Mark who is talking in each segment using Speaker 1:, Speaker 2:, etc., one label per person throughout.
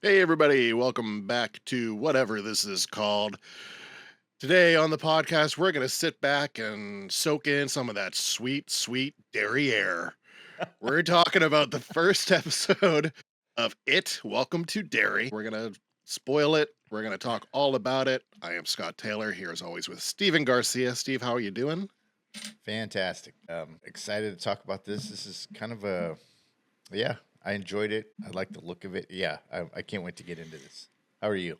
Speaker 1: Hey, everybody, welcome back to whatever this is called. Today on the podcast, we're going to sit back and soak in some of that sweet, sweet Derry air. We're talking about the first episode of It. Welcome to Derry. We're going to spoil it. We're going to talk all about it. I am Scott Taylor, here as always with Steven Garcia. Steve, how are you doing?
Speaker 2: Fantastic. Excited to talk about this. This is kind of yeah, I enjoyed it. I like the look of it. Yeah, I can't wait to get into this. How are you?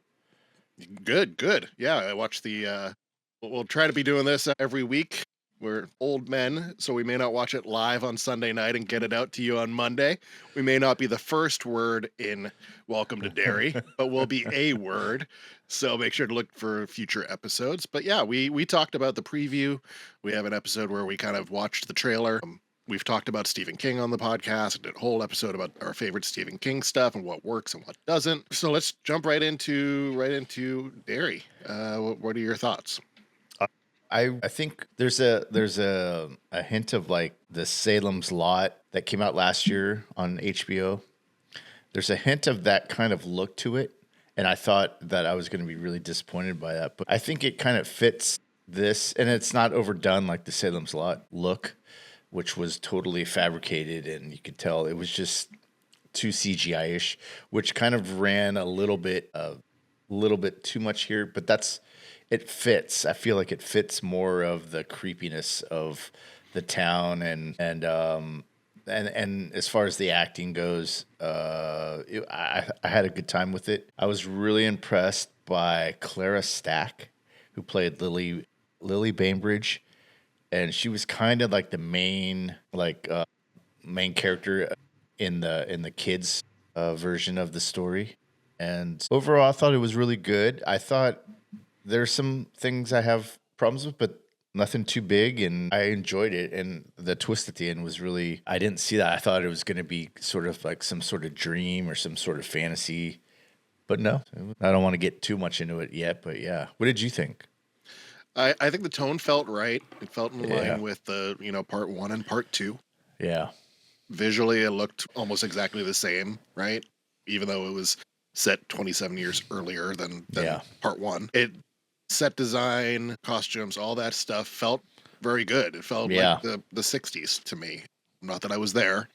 Speaker 1: Good, good. Yeah, I watched we'll try to be doing this every week. We're old men, so we may not watch it live on Sunday night and get it out to you on Monday. We may not be the first word in Welcome to Derry, but we'll be a word. So make sure to look for future episodes. But yeah, we talked about the preview. We have an episode where we kind of watched the trailer. We've talked about Stephen King on the podcast, did a whole episode about our favorite Stephen King stuff and what works and what doesn't. So let's jump right into Derry. What are your thoughts?
Speaker 2: I think there's a hint of like the Salem's Lot that came out last year on HBO. There's a hint of that kind of look to it, and I thought that I was going to be really disappointed by that. But I think it kind of fits this, and it's not overdone like the Salem's Lot look, which was totally fabricated, and you could tell it was just too CGI-ish, which kind of ran a little bit too much here. But it fits. I feel like it fits more of the creepiness of the town, and as far as the acting goes, I had a good time with it. I was really impressed by Clara Stack, who played Lily Bainbridge, and she was kind of like the main character in the kids version of the story. And overall, I thought it was really good. I thought there's some things I have problems with, but nothing too big, and I enjoyed it. And the twist at the end was really, I didn't see that. I thought it was going to be sort of like some sort of dream or some sort of fantasy, but no, I don't want to get too much into it yet. But yeah, what did you think?
Speaker 1: I think the tone felt right. It felt in
Speaker 2: Yeah,
Speaker 1: line with the part one and part two.
Speaker 2: yeah,
Speaker 1: Visually, it looked almost exactly the same, right? Even though it was set 27 years earlier than
Speaker 2: yeah,
Speaker 1: part one. It set design, costumes, all that stuff felt very good. It felt like
Speaker 2: yeah.
Speaker 1: the 60s to me. Not that I was there.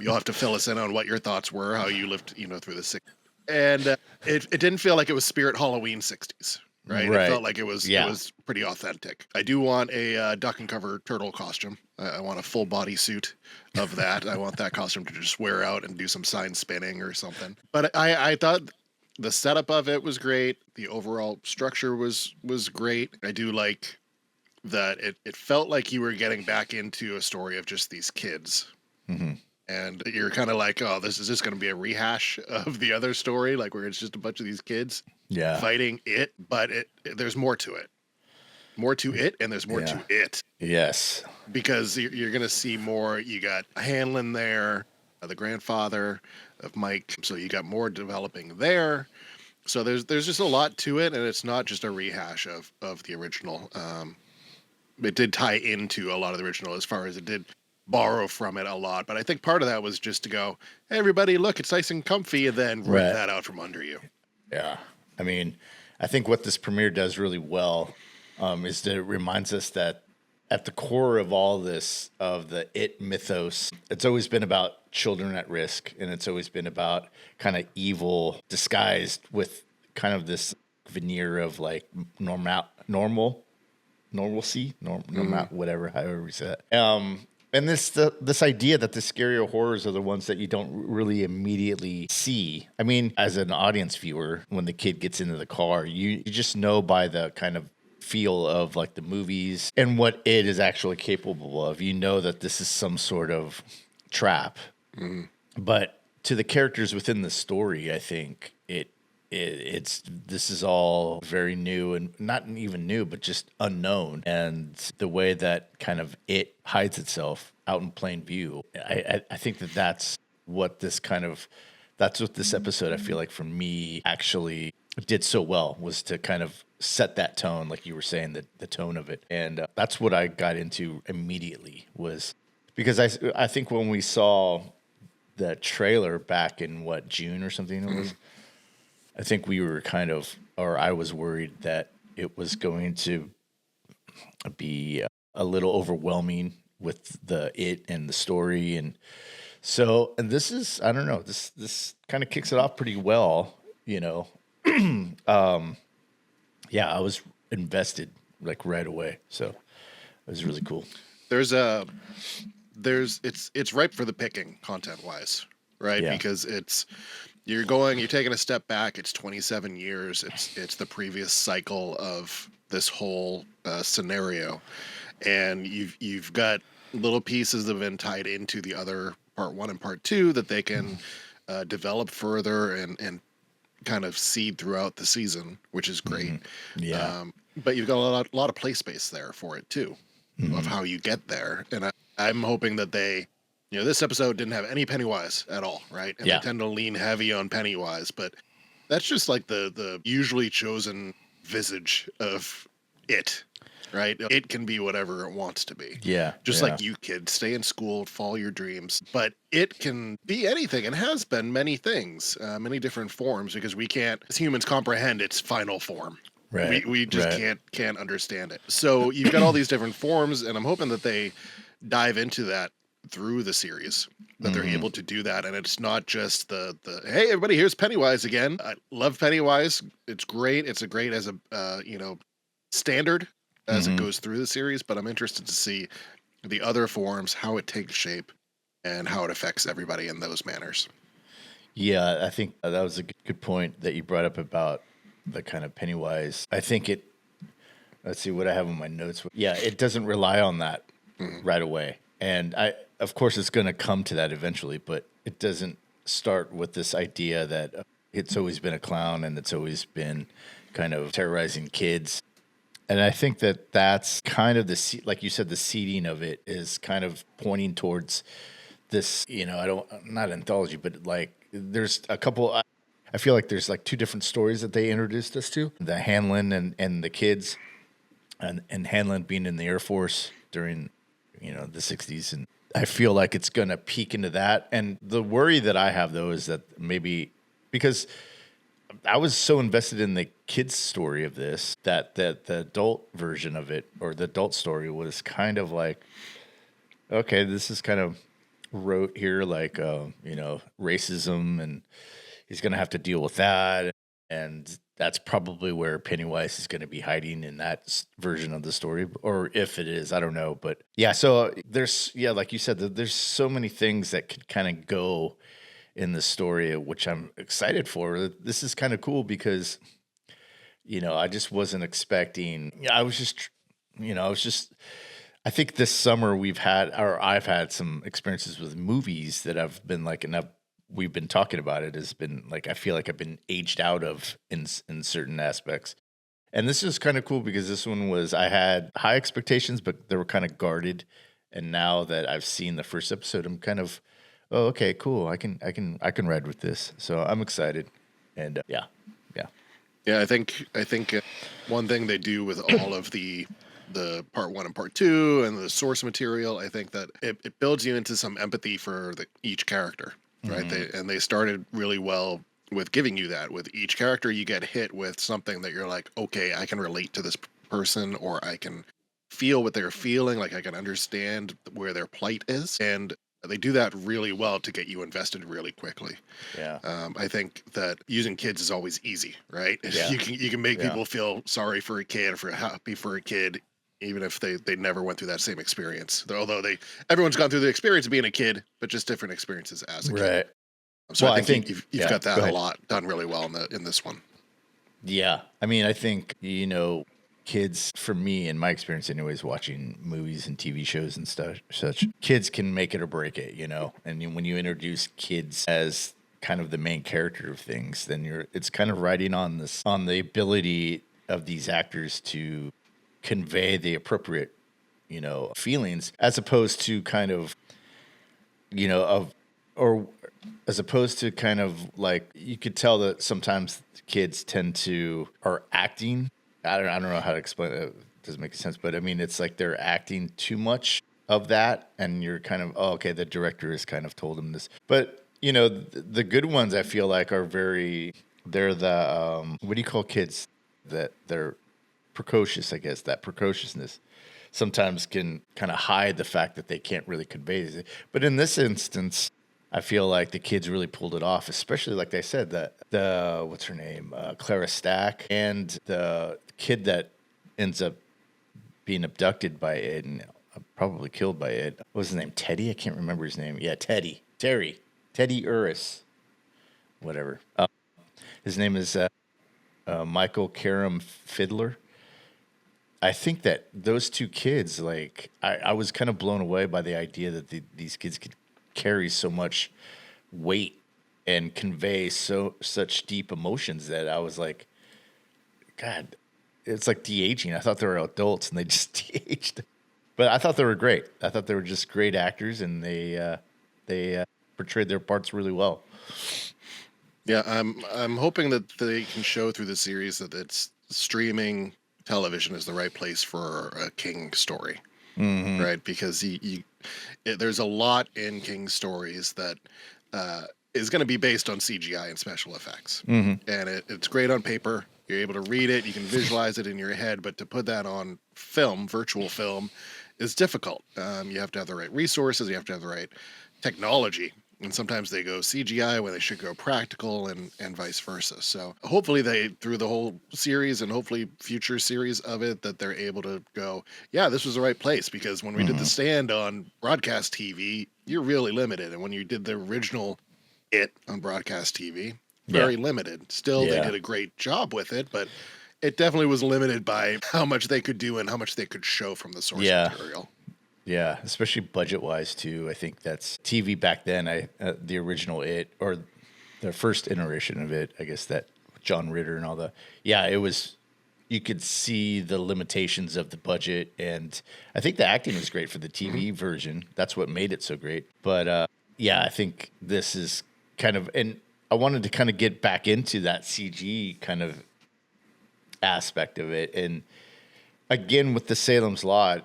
Speaker 1: You'll have to fill us in on what your thoughts were, how you lived, through the 60s. And it didn't feel like it was Spirit Halloween 60s, right? It felt
Speaker 2: Right.
Speaker 1: like it
Speaker 2: Yeah.
Speaker 1: was pretty authentic. I do want a duck and cover turtle costume. I want a full body suit of that. I want that costume to just wear out and do some sign spinning or something. But I thought the setup of it was great. The overall structure was great. I do like that it felt like you were getting back into a story of just these kids.
Speaker 2: Hmm.
Speaker 1: And you're kind of like, oh, this is just going to be a rehash of the other story, like where it's just a bunch of these kids
Speaker 2: Yeah.
Speaker 1: fighting it, but there's more to it. More to it, and there's more
Speaker 2: Yeah.
Speaker 1: to it
Speaker 2: Yes.
Speaker 1: because you're going to see more. You got Hanlon there, the grandfather of Mike, so you got more developing there. So there's just a lot to it, and it's not just a rehash of the original. It did tie into a lot of the original as far as it did borrow from it a lot, but I think part of that was just to go, hey, everybody, look, it's nice and comfy, and then rip
Speaker 2: Right.
Speaker 1: that out from under you.
Speaker 2: Yeah. I mean, I think what this premiere does really well is that it reminds us that at the core of all this, of the it mythos, it's always been about children at risk, and it's always been about kind of evil disguised with kind of this veneer of like normalcy, normal, whatever, however we say it. And this idea that the scarier horrors are the ones that you don't really immediately see. I mean, as an audience viewer, when the kid gets into the car, you just know by the kind of feel of like the movies and what it is actually capable of. You know that this is some sort of trap. But to the characters within the story, I think it's this is all very new, and not even new, but just unknown. And the way that kind of it hides itself out in plain view, I think that's what that's what this episode, I feel like, for me, actually did so well, was to kind of set that tone, like you were saying, the tone of it. And that's what I got into immediately, was because I think when we saw the trailer back in June or something it was. I think we were I was worried that it was going to be a little overwhelming with it and the story. And this is, I don't know, this kind of kicks it off pretty well, you know. Yeah, I was invested like right away. So it was really cool.
Speaker 1: It's ripe for the picking content wise, right?
Speaker 2: Yeah.
Speaker 1: Because you're taking a step back. It's 27 years. It's the previous cycle of this whole scenario, and you've got little pieces that have been tied into the other part 1 and part 2 that they can develop further and kind of seed throughout the season, which is great.
Speaker 2: Yeah.
Speaker 1: But you've got a lot of play space there for it too, of how you get there. And I'm hoping that this episode didn't have any Pennywise at all, right? And they tend to lean heavy on Pennywise, but that's just like the usually chosen visage of it, right? It can be whatever it wants to be.
Speaker 2: Yeah.
Speaker 1: Just like you kids, stay in school, follow your dreams. But it can be anything and has been many things, many different forms, because we can't, as humans, comprehend its final form.
Speaker 2: Right.
Speaker 1: We just can't understand it. So you've got all these different forms, and I'm hoping that they dive into that through the series, that they're able to do that. And it's not just the hey, everybody, here's Pennywise again. I love Pennywise. It's great. It's great as a standard as it goes through the series, but I'm interested to see the other forms, how it takes shape, and how it affects everybody in those manners.
Speaker 2: Yeah, I think that was a good point that you brought up about the kind of Pennywise. I think let's see what I have in my notes. Yeah, it doesn't rely on that right away. And of course, it's going to come to that eventually, but it doesn't start with this idea that it's always been a clown and it's always been kind of terrorizing kids. And I think that's kind of like you said, the seeding of it is kind of pointing towards this, not anthology, but like there's a couple, I feel like there's like 2 different stories that they introduced us to, the Hanlon and the kids, and Hanlon being in the Air Force during, the 60s. And I feel like it's going to peek into that. And the worry that I have, though, is that maybe because I was so invested in the kids' story of this that the adult version of it, or the adult story, was kind of like, okay, this is kind of rote here, like, racism, and he's going to have to deal with that. And that's probably where Pennywise is going to be hiding in that version of the story, or if it is, I don't know. But yeah, so like you said, there's so many things that could kind of go in the story, which I'm excited for. This is kind of cool because, I just wasn't expecting. I think this summer I've had some experiences with movies that I've been like, we've been talking about it, has been like, I feel like I've been aged out of in certain aspects. And this is kind of cool because this one I had high expectations, but they were kind of guarded. And now that I've seen the first episode, I'm kind of, oh, okay, cool. I can ride with this. So I'm excited. And yeah.
Speaker 1: I think one thing they do with all of the part 1 and part 2 and the source material, I think that it builds you into some empathy for each character, right? They started really well with giving you that. With each character, you get hit with something that you're like, okay, I can relate to this person, or I can feel what they're feeling, like I can understand where their plight is. And they do that really well to get you invested really quickly.
Speaker 2: Yeah.
Speaker 1: I think that using kids is always easy, right?
Speaker 2: Yeah.
Speaker 1: You can make people feel sorry for a kid, or happy for a kid, even if they never went through that same experience. Although everyone's gone through the experience of being a kid, but just different experiences as a kid.
Speaker 2: Right.
Speaker 1: So I think you've got that a lot done really well in this one.
Speaker 2: Yeah. I mean, I think, kids, for me, in my experience anyways, watching movies and TV shows and such, kids can make it or break it, And when you introduce kids as kind of the main character of things, then it's kind of riding on the ability of these actors to convey the appropriate, feelings, as opposed to kind of, as opposed to kind of like, you could tell that sometimes kids are acting. I don't know how to explain it. It doesn't make sense, but I mean, it's like they're acting too much of that, and you're kind of, oh, okay, the director has kind of told them this. But the good ones I feel like are they're the what do you call kids that they're precocious, I guess. That precociousness sometimes can kind of hide the fact that they can't really convey it. But in this instance, I feel like the kids really pulled it off, especially like I said, the what's her name, Clara Stack, and the kid that ends up being abducted by Ed and probably killed by Ed. What was his name? Teddy? I can't remember his name. Yeah, Teddy Uris, whatever. His name is Michael Karam Fiddler. I think that those two kids, like, I was kind of blown away by the idea that these kids could carry so much weight and convey such deep emotions that I was like, God, it's like de-aging. I thought they were adults and they just de-aged. But I thought they were great. I thought they were just great actors, and they portrayed their parts really well.
Speaker 1: Yeah, I'm hoping that they can show through the series that it's streaming television is the right place for a King story, right? Because there's a lot in King stories that is going to be based on CGI and special effects, and it's great on paper. You're able to read it, you can visualize it in your head, but to put that on film, virtual film, is difficult. You have to have the right resources, you have to have the right technology. And sometimes they go CGI when they should go practical, and vice versa. So hopefully through the whole series and hopefully future series of it, that they're able to go, yeah, this was the right place. Because when we did The Stand on broadcast TV, you're really limited. And when you did the original It on broadcast TV, very limited. Still, they did a great job with it, but it definitely was limited by how much they could do and how much they could show from the source material.
Speaker 2: Yeah, especially budget wise too. I think that's TV back then. The original It, or the first iteration of It, I guess, that John Ritter and all the. Yeah, it was. You could see the limitations of the budget, and I think the acting was great for the TV version. That's what made it so great. But yeah, I think this is kind of, and I wanted to kind of get back into that CG kind of aspect of it, and again with the Salem's Lot,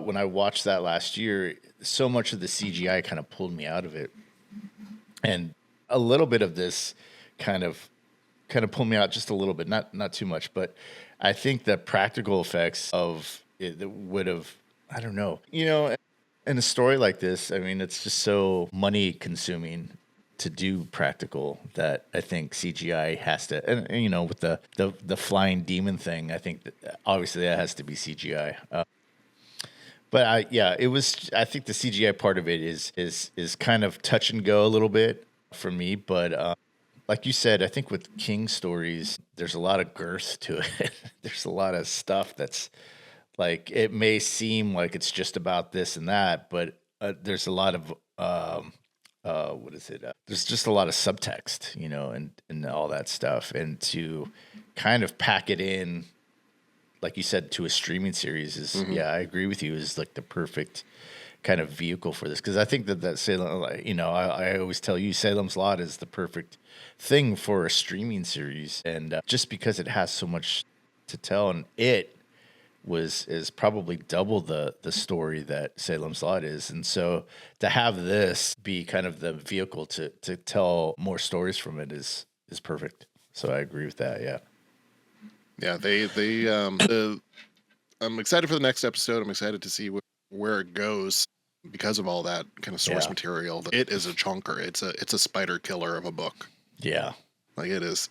Speaker 2: when I watched that last year, so much of the CGI kind of pulled me out of it. And a little bit of this kind of pulled me out just a little bit, not too much, but I think the practical effects of it would have, I don't know. In a story like this, I mean, it's just so money consuming to do practical that I think CGI has to, and with the flying demon thing, I think that obviously that has to be CGI. But it was. I think the CGI part of it is kind of touch and go a little bit for me. But like you said, I think with King stories, there's a lot of girth to it. There's a lot of stuff that's like, it may seem like it's just about this and that, but there's a lot of what is it? There's just a lot of subtext, and all that stuff, and to kind of pack it in, like you said, to a streaming series is, I agree with you, is like the perfect kind of vehicle for this. Because I think that Salem, I always tell you, Salem's Lot is the perfect thing for a streaming series. And just because it has so much to tell, and it is probably double the story that Salem's Lot is. And so to have this be kind of the vehicle to tell more stories from it is perfect. So I agree with that. Yeah.
Speaker 1: Yeah, I'm excited for the next episode. I'm excited to see where it goes because of all that kind of source material. It is a chunker. It's a spider killer of a book.
Speaker 2: Yeah.
Speaker 1: Like it is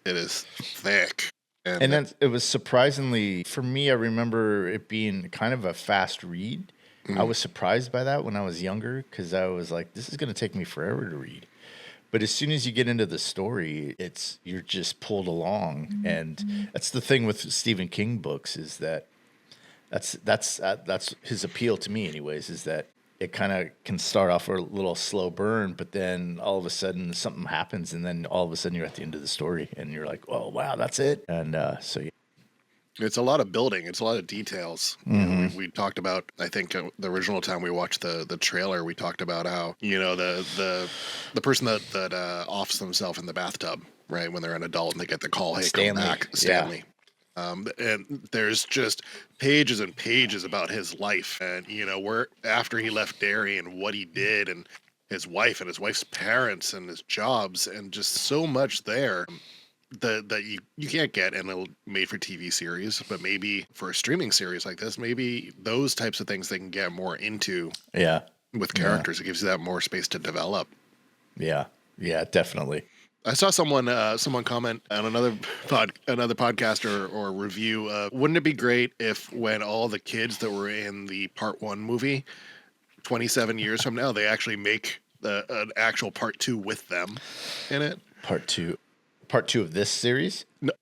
Speaker 1: thick.
Speaker 2: And then it was surprisingly, for me, I remember it being kind of a fast read. I was surprised by that when I was younger, because I was like, this is going to take me forever to read. But as soon as you get into the story, you're just pulled along, and that's the thing with Stephen King books, is that that's his appeal to me, anyways. Is that it kind of can start off a little slow burn, but then all of a sudden something happens, and then all of a sudden you're at the end of the story, and you're like, oh wow, that's it. And so yeah.
Speaker 1: It's a lot of building. It's a lot of details. We talked about, I think the original time we watched the trailer, we talked about how, the person that offs themselves in the bathtub, right, when they're an adult and they get the call, hey, come back, Stanley. And there's just pages and pages about his life, and where after he left Derry and what he did, and his wife and his wife's parents and his jobs, and just so much there that you can't get in a made for TV series, but maybe for a streaming series like this, maybe those types of things they can get more into
Speaker 2: Yeah.
Speaker 1: with
Speaker 2: Yeah.
Speaker 1: characters. It gives you that more space to develop.
Speaker 2: Yeah. Yeah, definitely.
Speaker 1: I saw someone comment on another podcast or review. Wouldn't it be great if when all the kids that were in the part 1 movie 27 years from now, they actually make an actual part 2 with them in it?
Speaker 2: Part two of this series?
Speaker 1: No,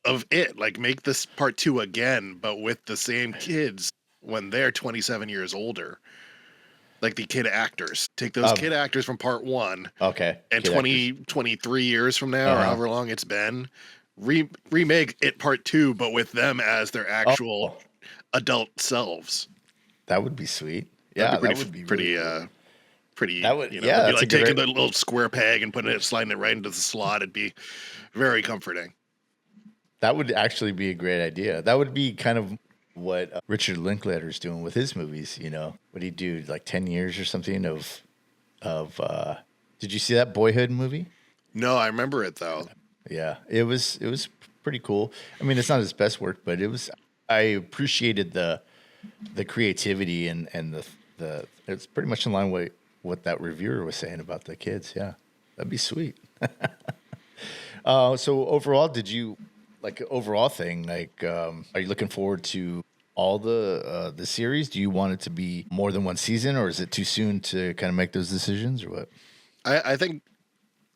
Speaker 1: of it, like make this part 2 again, but with the same kids when they're 27 years older. Like the kid actors. Take those kid actors from part 1.
Speaker 2: Okay.
Speaker 1: And
Speaker 2: Kid
Speaker 1: 23 years from now, or however long it's been, remake it part 2, but with them as their actual adult selves.
Speaker 2: That would be sweet. Yeah,
Speaker 1: That'd be
Speaker 2: that would be
Speaker 1: pretty,
Speaker 2: really cool.
Speaker 1: pretty.
Speaker 2: That would-
Speaker 1: you
Speaker 2: yeah,
Speaker 1: it'd be
Speaker 2: that's a
Speaker 1: like
Speaker 2: good
Speaker 1: taking the little square peg and putting it, sliding it right into the slot. It'd be very comforting.
Speaker 2: That would actually be a great idea. That would be kind of what Richard Linklater's doing with his movies. What he do, like 10 years or something of. Did you see that Boyhood movie?
Speaker 1: No, I remember it though.
Speaker 2: Yeah, it was pretty cool. I mean, it's not his best work, but it was. I appreciated the creativity and the. It's pretty much in line with what that reviewer was saying about the kids. Yeah, that'd be sweet. So overall, did you like overall thing? Like, are you looking forward to all the series? Do you want it to be more than one season, or is it too soon to kind of make those decisions, or what?
Speaker 1: I think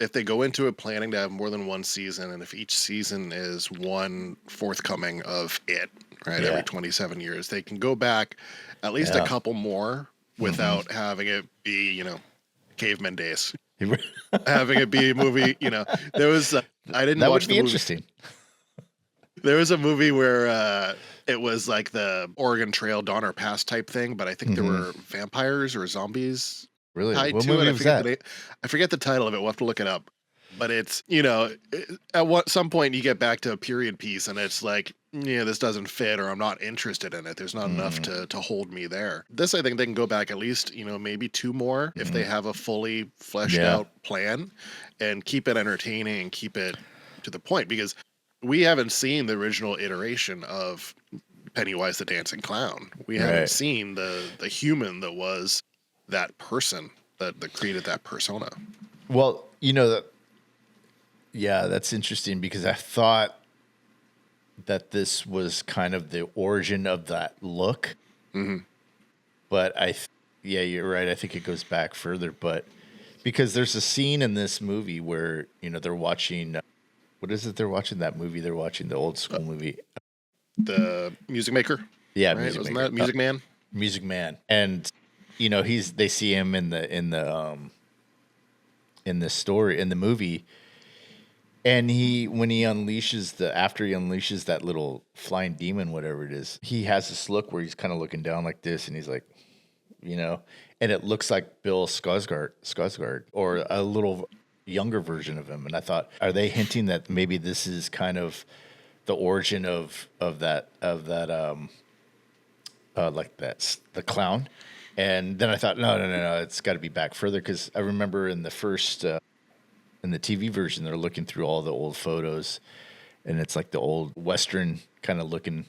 Speaker 1: if they go into it planning to have more than one season, and if each season is one forthcoming of it, right, every 27 years, they can go back at least a couple more without having it be, caveman days. Having it be a movie, there was, I didn't
Speaker 2: That
Speaker 1: watch
Speaker 2: would
Speaker 1: the
Speaker 2: be
Speaker 1: movie.
Speaker 2: interesting.
Speaker 1: There was a movie where it was like the Oregon Trail Donner Pass type thing, but I think there were vampires or zombies
Speaker 2: Really?
Speaker 1: tied
Speaker 2: What
Speaker 1: to
Speaker 2: movie
Speaker 1: it.
Speaker 2: was that?
Speaker 1: I forget the title of it. We'll have to look it up. But it's, some point you get back to a period piece and it's like, this doesn't fit, or I'm not interested in it. There's not enough to hold me there. This, I think they can go back at least, maybe 2 more if they have a fully fleshed out plan and keep it entertaining and keep it to the point, because we haven't seen the original iteration of Pennywise the Dancing Clown. We haven't seen the human that was that person that created that persona.
Speaker 2: Well, that's interesting because I thought that this was kind of the origin of that look. But you're right. I think it goes back further, but because there's a scene in this movie where, they're watching, what is it? They're watching that movie. They're watching the old school movie.
Speaker 1: The Music Maker.
Speaker 2: Yeah.
Speaker 1: Right? Wasn't that Music Man?
Speaker 2: Music Man. And, they see him in the story, in the movie. And after he unleashes that little flying demon, whatever it is, he has this look where he's kind of looking down like this, and he's like, and it looks like Bill Skarsgård, or a little younger version of him. And I thought, are they hinting that maybe this is kind of the origin of that like that's the clown? And then I thought, no, it's got to be back further, because I remember in the first. In the TV version, they're looking through all the old photos, and it's like the old Western kind of looking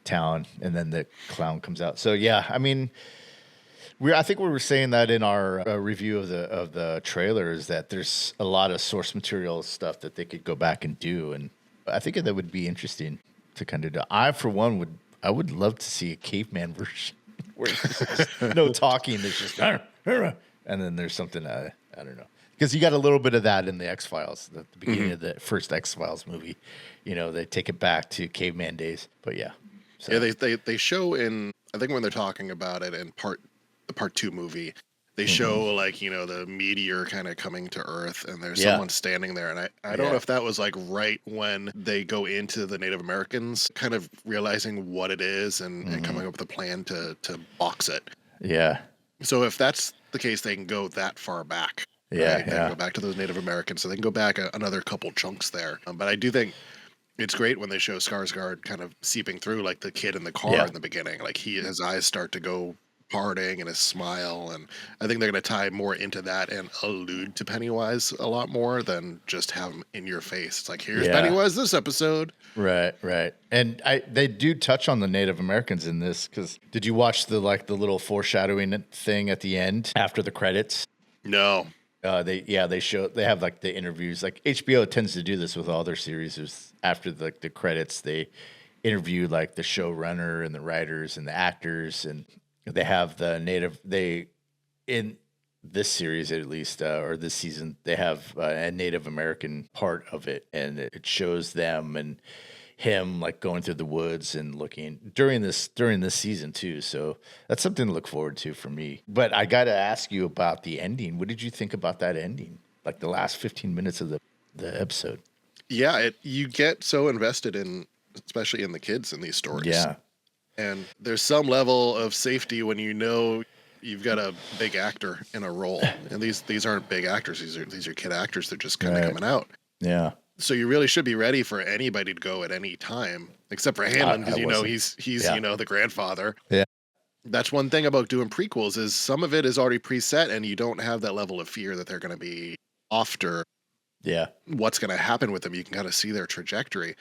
Speaker 2: town, and then the clown comes out. So yeah, I mean, I think we were saying that in our review of the trailer, is that there's a lot of source material stuff that they could go back and do, and I think that would be interesting to kind of do. I, for one, would love to see a caveman version where there's no talking, there's just and then there's something I don't know. Because you got a little bit of that in the X-Files, at the beginning of the first X-Files movie. They take it back to caveman days. But yeah. So.
Speaker 1: Yeah, they show in, I think when they're talking about it in the part 2 movie, they show like, the meteor kind of coming to Earth, and there's someone standing there. And I don't know if that was like right when they go into the Native Americans, kind of realizing what it is and coming up with a plan to box it.
Speaker 2: Yeah.
Speaker 1: So if that's the case, they can go that far back.
Speaker 2: Yeah,
Speaker 1: right? They can go back to those Native Americans, so they can go back another couple chunks there. But I do think it's great when they show Skarsgård kind of seeping through, like the kid in the car in the beginning. Like his eyes start to go parting and his smile, and I think they're going to tie more into that and allude to Pennywise a lot more than just have him in your face. It's like, here's
Speaker 2: Yeah.
Speaker 1: Pennywise this episode.
Speaker 2: Right. And they do touch on the Native Americans in this, because did you watch the little foreshadowing thing at the end after the credits?
Speaker 1: No.
Speaker 2: They have like the interviews. Like HBO tends to do this with all their series. Is after the credits, they interview like the showrunner and the writers and the actors, and they have the native. They in this series at least, or this season, they have a Native American part of it, and it shows them and him like going through the woods and looking during this season too. So that's something to look forward to for me. But I got to ask you about the ending. What did you think about that ending? Like the last 15 minutes of the episode.
Speaker 1: Yeah, you get so invested in, especially in the kids in these stories.
Speaker 2: Yeah.
Speaker 1: And there's some level of safety when you know you've got a big actor in a role. And these aren't big actors. These are kid actors. They're just kind of coming out.
Speaker 2: Yeah.
Speaker 1: So you really should be ready for anybody to go at any time, except for Hanlon, because he's the grandfather.
Speaker 2: Yeah.
Speaker 1: That's one thing about doing prequels is some of it is already preset, and you don't have that level of fear that they're going to be after.
Speaker 2: Yeah.
Speaker 1: What's going to happen with them? You can kind of see their trajectory.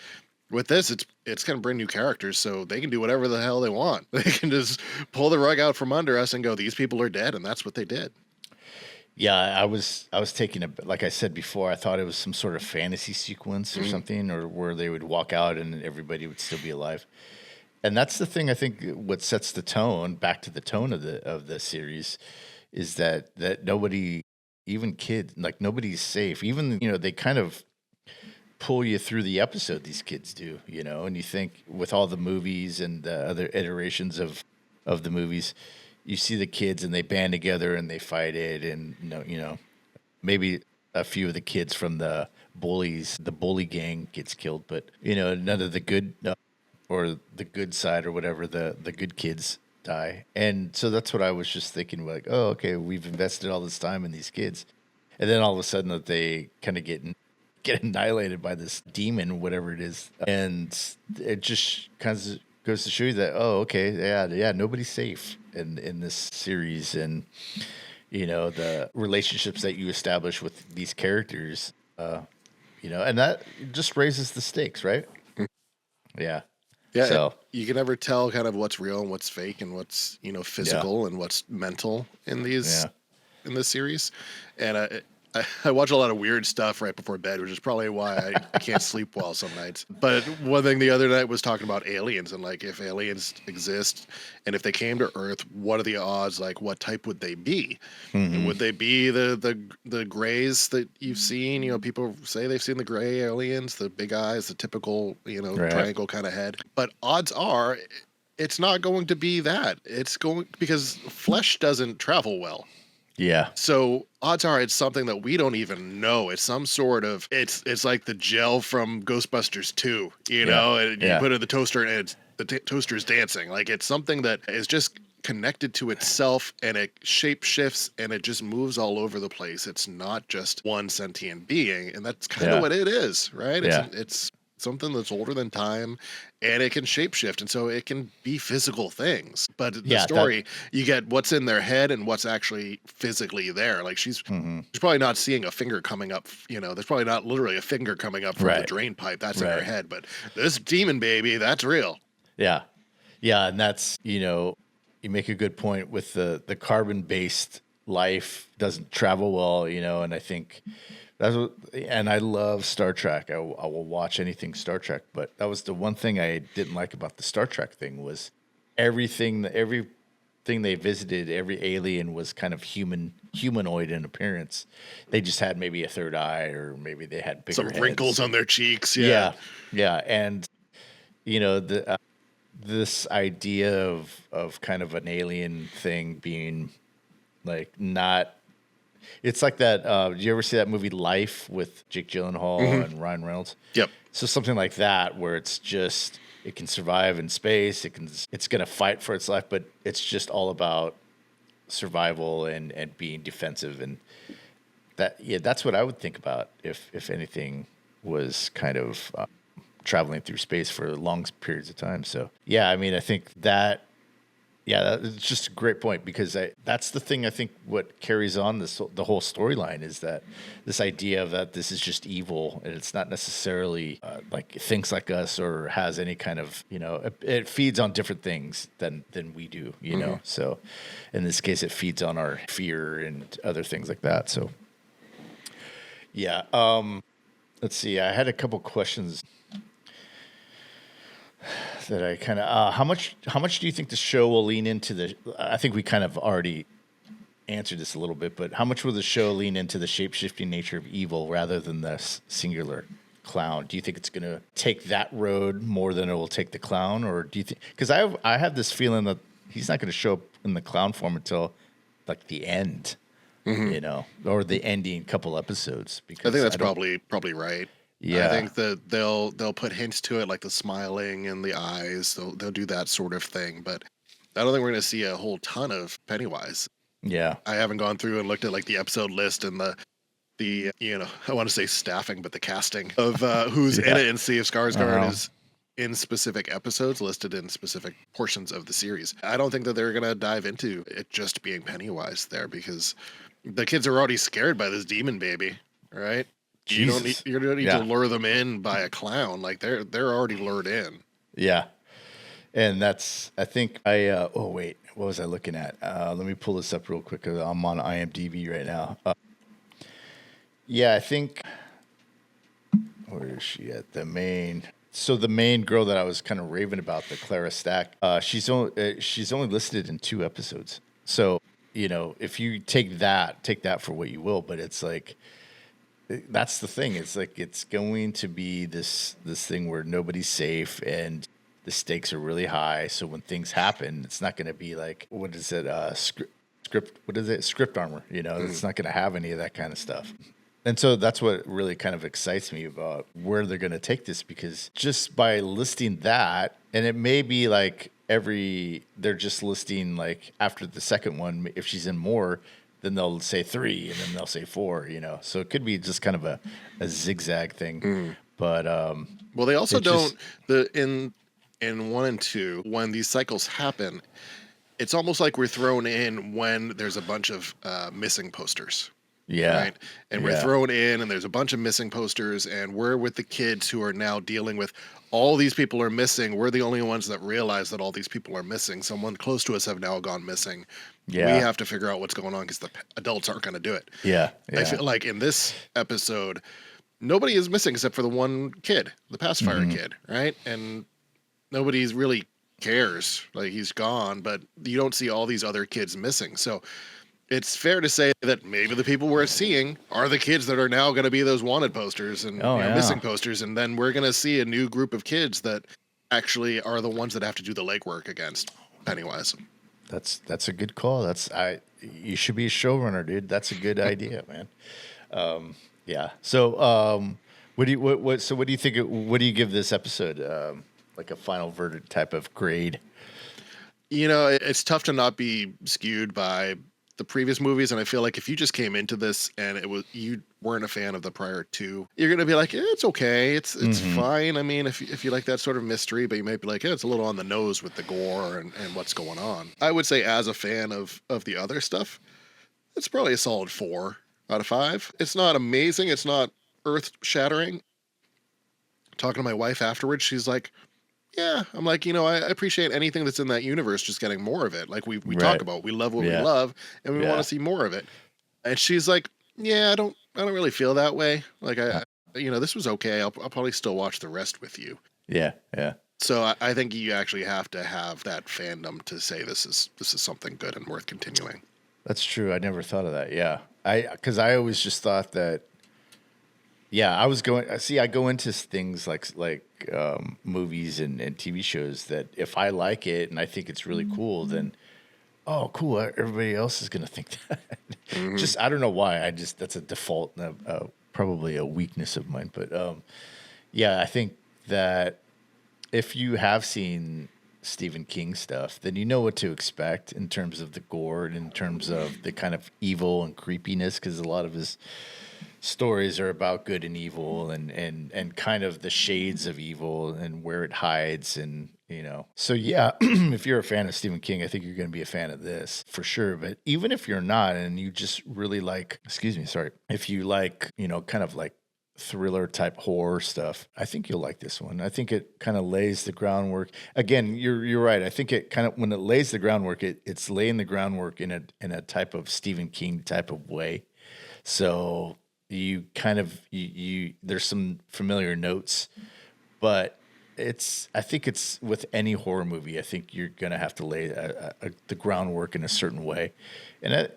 Speaker 1: With this, it's going to bring new characters, so they can do whatever the hell they want. They can just pull the rug out from under us and go, these people are dead, and that's what they did.
Speaker 2: Yeah, I was taking like I said before, I thought it was some sort of fantasy sequence or something, or where they would walk out and everybody would still be alive. And that's the thing, I think, what sets the tone, back to the tone of the series, is that nobody, even kids, like nobody's safe. Even, they kind of pull you through the episode, these kids do, and you think with all the movies and the other iterations of the movies, you see the kids and they band together and they fight it, and maybe a few of the kids from the bully gang gets killed, but none of the good or the good side or whatever, the good kids die. And so that's what I was just thinking, like, oh, okay, we've invested all this time in these kids, and then all of a sudden that they kind of get annihilated by this demon, whatever it is, and it just kind of goes to show you that, oh, okay, yeah, nobody's safe in this series, and the relationships that you establish with these characters, and that just raises the stakes, right? Yeah.
Speaker 1: Yeah,
Speaker 2: So
Speaker 1: you can never tell kind of what's real and what's fake and what's physical and what's mental in this series. And I watch a lot of weird stuff right before bed, which is probably why I can't sleep well some nights. But one thing the other night was talking about aliens, and like, if aliens exist and if they came to Earth, what are the odds? Like, what type would they be?
Speaker 2: mm-hmm.
Speaker 1: Would they be the grays that you've seen? People say they've seen the gray aliens, the big eyes, the typical
Speaker 2: Right.
Speaker 1: triangle kind of head. But odds are, it's not going to be that. It's going, because flesh doesn't travel well.
Speaker 2: Yeah.
Speaker 1: So odds are it's something that we don't even know. It's some sort of, it's like the gel from Ghostbusters 2, and you put it in the toaster and the toaster's dancing. Like, it's something that is just connected to itself, and it shape shifts and it just moves all over the place. It's not just one sentient being, and that's kind of what it is, right? It's something that's older than time, and it can shapeshift, and so it can be physical things. But the story, you get what's in their head and what's actually physically there. Like, she's probably not seeing a finger coming up. There's probably not literally a finger coming up from the drain pipe. That's in her head. But this demon baby, that's real.
Speaker 2: Yeah, and that's you make a good point with the carbon-based life doesn't travel well, and I think. And I love Star Trek. I will watch anything Star Trek, but that was the one thing I didn't like about the Star Trek thing was everything they visited, every alien was kind of humanoid in appearance. They just had maybe a third eye, or maybe they had bigger heads.
Speaker 1: Wrinkles on their cheeks.
Speaker 2: Yeah. And this idea of kind of an alien thing being like not. It's like that. Did you ever see that movie Life with Jake Gyllenhaal and Ryan Reynolds?
Speaker 1: Yep.
Speaker 2: So something like that, where it's just it can survive in space. It's going to fight for its life, but it's just all about survival and being defensive, and that's what I would think about if anything was kind of traveling through space for long periods of time. So I mean, I think that Yeah, it's just a great point because that's the thing I think what carries on the whole storyline is that this idea of that this is just evil and it's not necessarily like thinks like us or has any kind of it feeds on different things than we do, So in this case, it feeds on our fear and other things like that. So yeah, let's see. I had a couple questions that I kind of how much do you think the show will lean into the I think we kind of already answered this a little bit, but how much will the show lean into the shape-shifting nature of evil rather than the singular clown? Do you think it's going to take that road more than it will take the clown, or do you think, because I have this feeling that he's not going to show up in the clown form until like the end, or the ending couple episodes, because
Speaker 1: I think that's probably right.
Speaker 2: Yeah.
Speaker 1: I think that they'll put hints to it, like the smiling and the eyes. They'll do that sort of thing, but I don't think we're going to see a whole ton of Pennywise.
Speaker 2: Yeah.
Speaker 1: I haven't gone through and looked at like the episode list and the I want to say staffing, but the casting of who's in it, and see if Skarsgård is in specific episodes listed in specific portions of the series. I don't think that they're going to dive into it just being Pennywise there, because the kids are already scared by this demon baby, right? You don't need to lure them in by a clown. Like they're already lured in.
Speaker 2: Yeah. And that's, I think oh wait, what was I looking at? Let me pull this up real quick, 'cause I'm on IMDb right now. Yeah, I think, where is she at? The main girl that I was kind of raving about, the Clara Stack, she's only listed in 2 episodes. So, if you take that for what you will, but it's like, that's the thing. It's like, it's going to be this thing where nobody's safe and the stakes are really high. So when things happen, it's not going to be like, what is it? Script armor, it's not going to have any of that kind of stuff. And so that's what really kind of excites me about where they're going to take this, because just by listing that, and it may be like they're just listing like after the second one, if she's in more, then they'll say 3 and then they'll say 4, So it could be just kind of a zigzag thing. But
Speaker 1: well, they also don't in 1 and 2, when these cycles happen, it's almost like we're thrown in when there's a bunch of missing posters.
Speaker 2: Yeah.
Speaker 1: Right. And we're thrown in and there's a bunch of missing posters, and we're with the kids who are now dealing with all these people are missing. We're the only ones that realize that all these people are missing. Someone close to us have now gone missing. Yeah. We have to figure out what's going on because the adults aren't going to do it.
Speaker 2: Yeah.
Speaker 1: I feel like in this episode, nobody is missing except for the one kid, the pacifier kid. Right. And nobody's really cares. Like, he's gone, but you don't see all these other kids missing. So it's fair to say that maybe the people we're seeing are the kids that are now going to be those wanted posters and missing posters. And then we're going to see a new group of kids that actually are the ones that have to do the legwork against Pennywise.
Speaker 2: That's a good call. You should be a showrunner, dude. That's a good idea, man. Yeah. So, what do you think? What do you give this episode? Like a final verdict type of grade?
Speaker 1: It's tough to not be skewed by the previous movies, and I feel like if you just came into this and you weren't a fan of the prior 2, you're gonna be like, it's okay, it's fine. I mean, if you like that sort of mystery, but you might be like, it's a little on the nose with the gore and what's going on. I would say, as a fan of the other stuff, it's probably a solid 4 out of 5. It's not amazing, it's not earth shattering. Talking to my wife afterwards, she's like, yeah, I'm like, I appreciate anything that's in that universe, just getting more of it. Like we talk about, we love what we love, and we want to see more of it. And she's like, yeah, I don't really feel that way. Like this was okay. I'll probably still watch the rest with you.
Speaker 2: Yeah.
Speaker 1: So I think you actually have to have that fandom to say this is something good and worth continuing.
Speaker 2: That's true. I never thought of that. Yeah, because I always just thought that. Yeah, I go into things like movies and TV shows that if I like it and I think it's really cool, then, oh, cool, everybody else is going to think that. Just, I don't know why. That's a default, probably a weakness of mine. But yeah, I think that if you have seen Stephen King stuff, then you know what to expect in terms of the gore and in terms of the kind of evil and creepiness, because a lot of his stories are about good and evil and kind of the shades of evil and where it hides and you know. So yeah, if you're a fan of Stephen King, I think you're going to be a fan of this for sure. But even if you're not, and you just really like, if you like, you know, kind of like thriller type horror stuff, I think you'll like this one. I think it kind of lays the groundwork. Again, you're right. I think it kind of, when it lays the groundwork, it's laying the groundwork in a type of Stephen King type of way. So you kind of you there's some familiar notes, but I think it's with any horror movie, I think you're gonna have to lay the groundwork in a certain way, and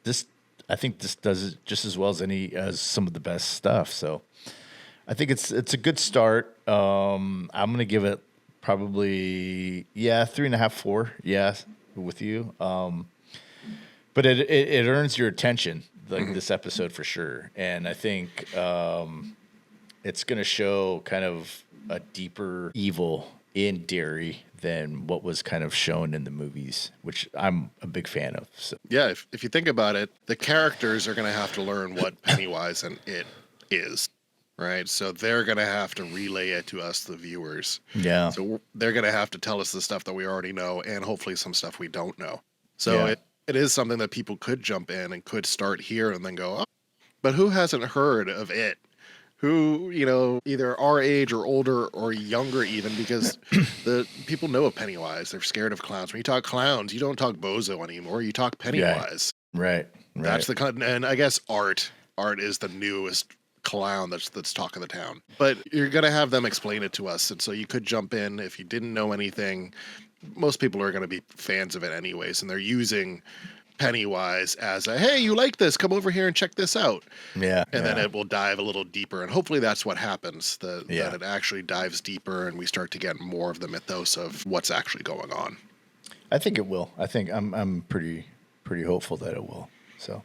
Speaker 2: this I think this does it just as well as some of the best stuff. So I think it's a good start. I'm gonna give it probably 3.5, 4. Yeah, with you. But it earns your attention, like this episode for sure, and I think it's gonna show kind of a deeper evil in Derry than what was kind of shown in the movies, which I'm a big fan of. So.
Speaker 1: Yeah, if you think about it, the characters are going to have to learn what Pennywise and it is, right? So they're going to have to relay it to us, the viewers.
Speaker 2: Yeah.
Speaker 1: So they're going to have to tell us the stuff that we already know and hopefully some stuff we don't know. So
Speaker 2: Yeah.
Speaker 1: it is something that people could jump in and could start here and then go, oh, but who hasn't heard of it? Who, you know, either our age or older or younger even, because the people know of Pennywise. They're scared of clowns. When you talk clowns, you don't talk bozo anymore. You talk Pennywise.
Speaker 2: Right.
Speaker 1: That's the kind, and I guess Art is the newest clown that's talk of the town. But you're gonna have them explain it to us, and so you could jump in if you didn't know anything. Most people are gonna be fans of it anyways, and they're using Pennywise as a, hey, you like this, come over here and check this out.
Speaker 2: Yeah.
Speaker 1: And then it will dive a little deeper, and hopefully that's what happens, that it actually dives deeper and we start to get more of the mythos of what's actually going on.
Speaker 2: I think it will. I think I'm pretty hopeful that it will. So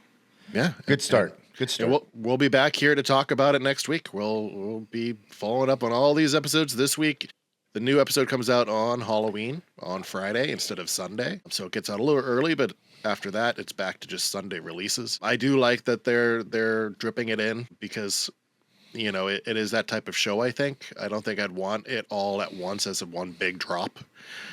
Speaker 1: yeah,
Speaker 2: good start. Good start.
Speaker 1: We'll be back here to talk about it next week. We'll be following up on all these episodes this week. The new episode comes out on Halloween, on Friday instead of Sunday. So it gets out a little early, but after that, it's back to just Sunday releases. I do like that they're dripping it in because, you know, it is that type of show, I think. I don't think I'd want it all at once as a one big drop.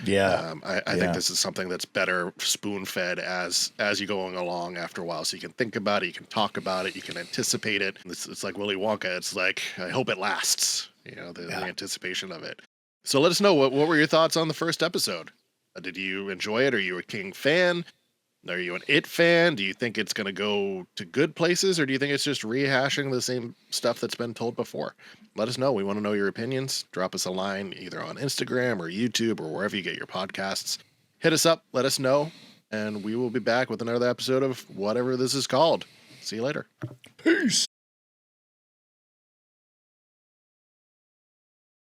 Speaker 2: Yeah.
Speaker 1: I think this is something that's better spoon-fed as you're going along after a while. So you can think about it, you can talk about it, you can anticipate it. It's like Willy Wonka. It's like, I hope it lasts, you know, the anticipation of it. So let us know, what were your thoughts on the first episode? Did you enjoy it? Are you a King fan? Are you an It fan? Do you think it's going to go to good places, or do you think it's just rehashing the same stuff that's been told before? Let us know. We want to know your opinions. Drop us a line either on Instagram or YouTube or wherever you get your podcasts. Hit us up. Let us know. And we will be back with another episode of whatever this is called. See you later.
Speaker 2: Peace.